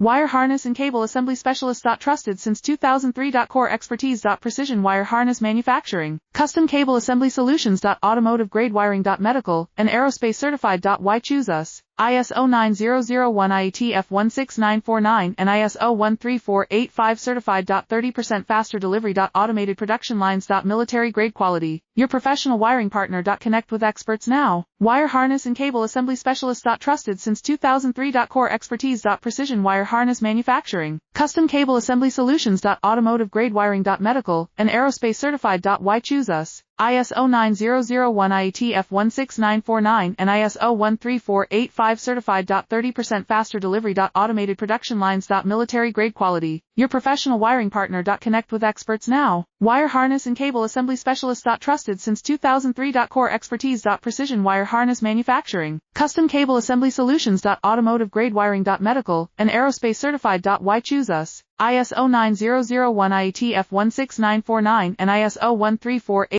Wire harness and cable assembly specialist. Trusted since 2003. Core expertise. Precision wire harness manufacturing. Custom cable assembly solutions. Automotive grade wiring. Medical and aerospace certified. Why choose us? ISO 9001-IATF16949 and ISO 13485 certified. 30% faster delivery. Automated production lines. Military grade quality. Your professional wiring partner. Connect with experts now. Wire harness and cable assembly specialist. Trusted since 2003. Core expertise. Precision wire harness manufacturing. Custom cable assembly solutions. Automotive grade wiring. Medical and aerospace certified. Why choose us? ISO 9001-IATF16949 and ISO 13485 certified. 30% faster delivery. Automated production lines. Military grade quality. Your professional wiring partner. Connect with experts now. Wire harness and cable assembly specialist. Trusted since 2003. Core expertise. Precision wire harness manufacturing. Custom cable assembly solutions. Automotive grade wiring. Medical and aerospace certified. Why choose us? ISO 9001-IATF16949 and ISO 13485